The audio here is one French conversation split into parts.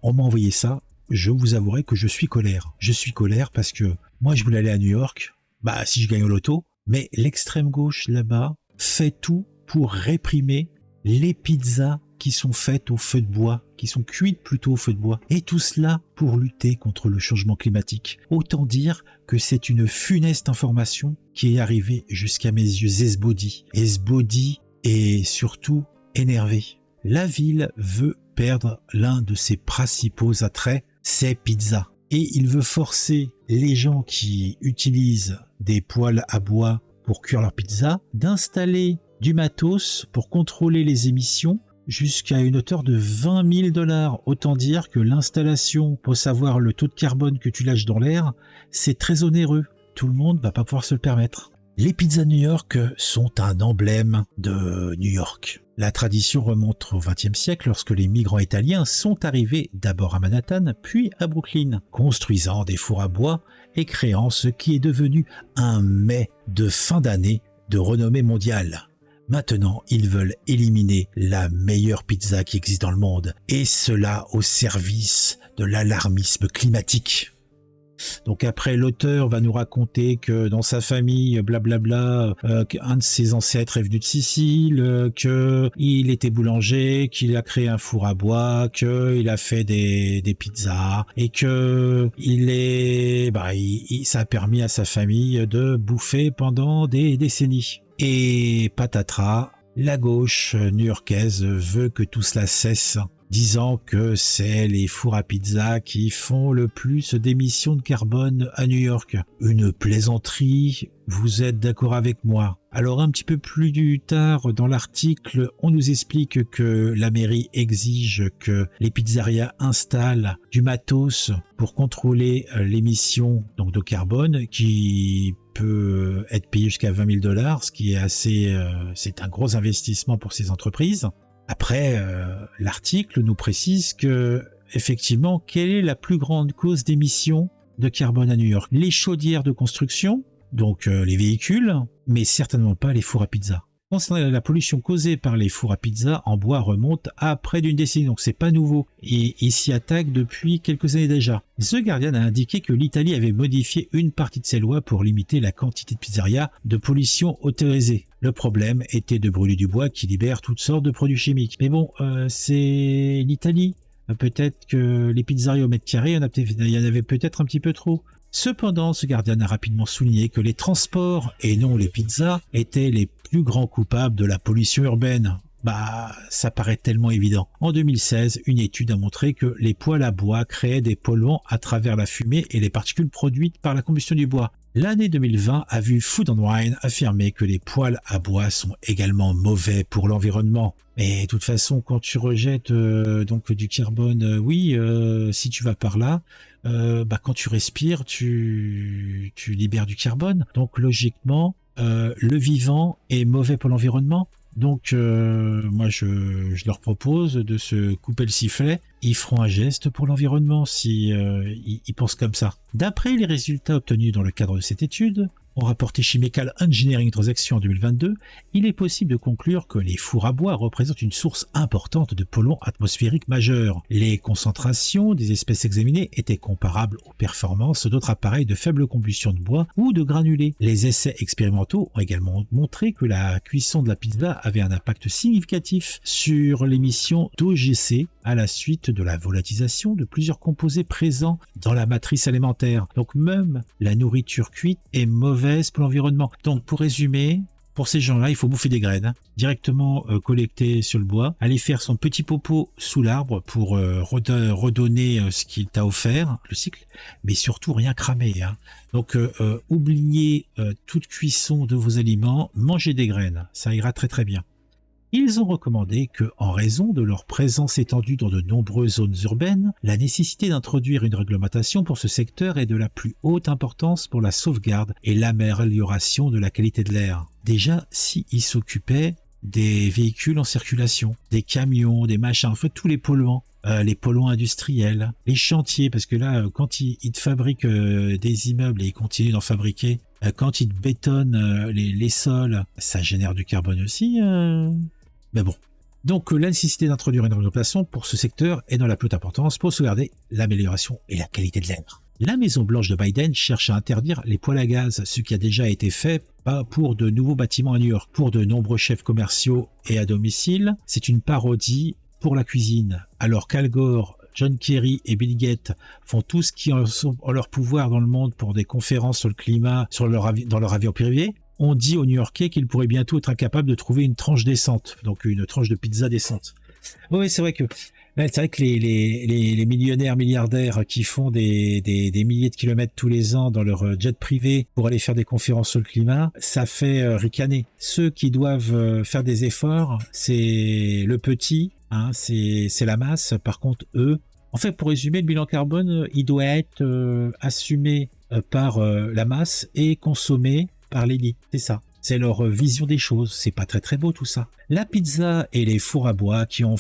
on m'a envoyé ça. Je vous avouerai que je suis colère. Je suis colère parce que moi, je voulais aller à New York. Bah, si je gagne au loto. Mais l'extrême gauche, là-bas, fait tout pour réprimer les pizzas qui sont faites au feu de bois, qui sont cuites plutôt au feu de bois. Et tout cela pour lutter contre le changement climatique. Autant dire que c'est une funeste information qui est arrivée jusqu'à mes yeux esbaudis. Esbaudis et surtout énervé. La ville veut perdre l'un de ses principaux attraits, ses pizzas. Et il veut forcer les gens qui utilisent des poêles à bois pour cuire leur pizza d'installer du matos pour contrôler les émissions jusqu'à une hauteur de 20 000 $. Autant dire que l'installation pour savoir le taux de carbone que tu lâches dans l'air, c'est très onéreux. Tout le monde ne va pas pouvoir se le permettre. Les pizzas New York sont un emblème de New York. La tradition remonte au XXe siècle lorsque les migrants italiens sont arrivés d'abord à Manhattan puis à Brooklyn, construisant des fours à bois et créant ce qui est devenu un mets de fin d'année de renommée mondiale. Maintenant, ils veulent éliminer la meilleure pizza qui existe dans le monde, et cela au service de l'alarmisme climatique. Donc après, l'auteur va nous raconter que dans sa famille, blablabla, qu'un de ses ancêtres est venu de Sicile, qu'il était boulanger, qu'il a créé un four à bois, qu'il a fait des pizzas, et que ça a permis à sa famille de bouffer pendant des décennies. Et patatras, la gauche new-yorkaise veut que tout cela cesse, disant que c'est les fours à pizza qui font le plus d'émissions de carbone à New York. Une plaisanterie, vous êtes d'accord avec moi? Alors un petit peu plus tard dans l'article, on nous explique que la mairie exige que les pizzerias installent du matos pour contrôler l'émission donc de carbone qui peut être payé jusqu'à 20 000 $, ce qui est c'est un gros investissement pour ces entreprises. Après, l'article nous précise que, effectivement, quelle est la plus grande cause d'émissions de carbone à New York? Les chaudières de construction, donc les véhicules, mais certainement pas les fours à pizza. Concernant la pollution causée par les fours à pizza en bois remonte à près d'une décennie, donc c'est pas nouveau, et il s'y attaque depuis quelques années déjà. The Guardian a indiqué que l'Italie avait modifié une partie de ses lois pour limiter la quantité de pizzerias de pollution autorisée. Le problème était de brûler du bois qui libère toutes sortes de produits chimiques. Mais bon, c'est l'Italie. Peut-être que les pizzerias au mètre carré, il y en avait peut-être un petit peu trop. Cependant, ce Guardian a rapidement souligné que les transports, et non les pizzas, étaient les plus grands coupables de la pollution urbaine. Bah, ça paraît tellement évident. En 2016, une étude a montré que les poêles à bois créaient des polluants à travers la fumée et les particules produites par la combustion du bois. L'année 2020 a vu Food & Wine affirmer que les poêles à bois sont également mauvais pour l'environnement. Et de toute façon, quand tu rejettes donc du carbone, si tu vas par là, quand tu respires, tu libères du carbone. Donc logiquement, le vivant est mauvais pour l'environnement. Donc moi je leur propose de se couper le sifflet. Ils feront un geste pour l'environnement si ils pensent comme ça. D'après les résultats obtenus dans le cadre de cette étude, ont rapporté Chemical Engineering Transactions en 2022, il est possible de conclure que les fours à bois représentent une source importante de polluants atmosphériques majeurs. Les concentrations des espèces examinées étaient comparables aux performances d'autres appareils de faible combustion de bois ou de granulés. Les essais expérimentaux ont également montré que la cuisson de la pizza avait un impact significatif sur l'émission d'OGC à la suite de la volatilisation de plusieurs composés présents dans la matrice alimentaire. Donc même la nourriture cuite est mauvaise pour l'environnement. Donc pour résumer, pour ces gens-là, il faut bouffer des graines, directement collectées sur le bois, aller faire son petit popo sous l'arbre pour redonner ce qu'il t'a offert, le cycle, mais surtout rien cramer. Donc oubliez toute cuisson de vos aliments, mangez des graines, ça ira très très bien. Ils ont recommandé que, en raison de leur présence étendue dans de nombreuses zones urbaines, la nécessité d'introduire une réglementation pour ce secteur est de la plus haute importance pour la sauvegarde et l'amélioration de la qualité de l'air. Déjà, s'ils s'occupaient des véhicules en circulation, des camions, des machins, en fait tous les polluants industriels, les chantiers, parce que là, quand ils te fabriquent des immeubles et ils continuent d'en fabriquer, quand ils te bétonnent les sols, ça génère du carbone aussi. Mais bon, Donc la nécessité d'introduire une réglementation pour ce secteur est dans la plus haute importance pour sauvegarder l'amélioration et la qualité de l'air. La Maison-Blanche de Biden cherche à interdire les poêles à gaz, ce qui a déjà été fait pour de nouveaux bâtiments à New York. Pour de nombreux chefs commerciaux et à domicile, c'est une parodie pour la cuisine. Alors qu'Al Gore, John Kerry et Bill Gates font tout ce qui est en leur pouvoir dans le monde pour des conférences sur le climat dans leur avion privé, on dit aux New-Yorkais qu'ils pourraient bientôt être incapables de trouver une tranche décente, donc une tranche de pizza décente. Oui, c'est vrai que les millionnaires, milliardaires qui font des milliers de kilomètres tous les ans dans leur jet privé pour aller faire des conférences sur le climat, ça fait ricaner. Ceux qui doivent faire des efforts, c'est le petit, hein, c'est la masse. Par contre, eux, en fait, pour résumer, le bilan carbone, il doit être assumé par la masse et consommé par l'élite. C'est ça. C'est leur vision des choses. C'est pas très très beau tout ça. La pizza et les fours à bois qui en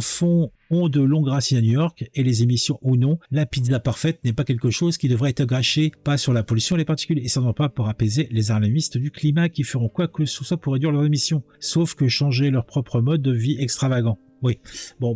font ont de longues racines à New York et les émissions ou non. La pizza parfaite n'est pas quelque chose qui devrait être gâché, pas sur la pollution et les particules, et certainement pas pour apaiser les alarmistes du climat qui feront quoi que ce soit pour réduire leurs émissions, sauf que changer leur propre mode de vie extravagant. Oui, bon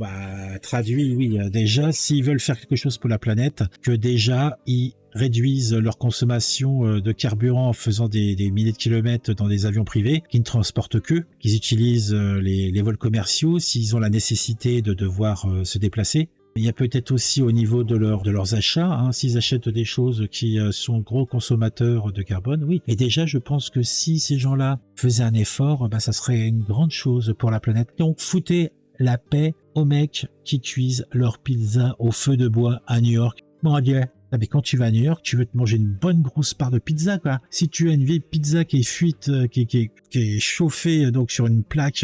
traduit, oui, déjà, s'ils veulent faire quelque chose pour la planète, que déjà, ils réduisent leur consommation de carburant en faisant des milliers de kilomètres dans des avions privés qui ne transportent qu'eux, qu'ils utilisent les vols commerciaux s'ils ont la nécessité de devoir se déplacer. Il y a peut-être aussi au niveau de leurs achats, hein, s'ils achètent des choses qui sont gros consommateurs de carbone, oui. Et déjà, je pense que si ces gens-là faisaient un effort, ça serait une grande chose pour la planète. Donc, foutez la paix aux mecs qui cuisent leur pizza au feu de bois à New York. Mon Dieu. Ah, mais quand tu vas à New York, tu veux te manger une bonne grosse part de pizza, quoi. Si tu as une vieille pizza qui est fuite, qui est chauffée donc sur une plaque,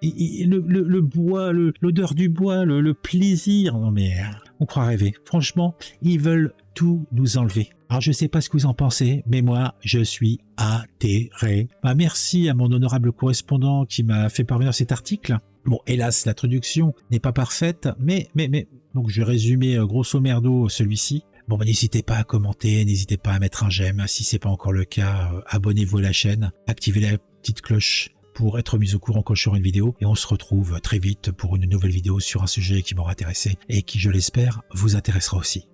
et le bois, l'odeur du bois, le plaisir, non mais on croit rêver. Franchement, ils veulent tout nous enlever. Alors je sais pas ce que vous en pensez, mais moi je suis atterré. Merci à mon honorable correspondant qui m'a fait parvenir cet article. Bon, hélas, la traduction n'est pas parfaite, mais donc je vais résumer grosso merdo celui-ci. Bon, n'hésitez pas à commenter, n'hésitez pas à mettre un j'aime. Si c'est pas encore le cas, abonnez-vous à la chaîne, activez la petite cloche pour être mis au courant quand je ferai une vidéo. Et on se retrouve très vite pour une nouvelle vidéo sur un sujet qui m'aura intéressé et qui, je l'espère, vous intéressera aussi.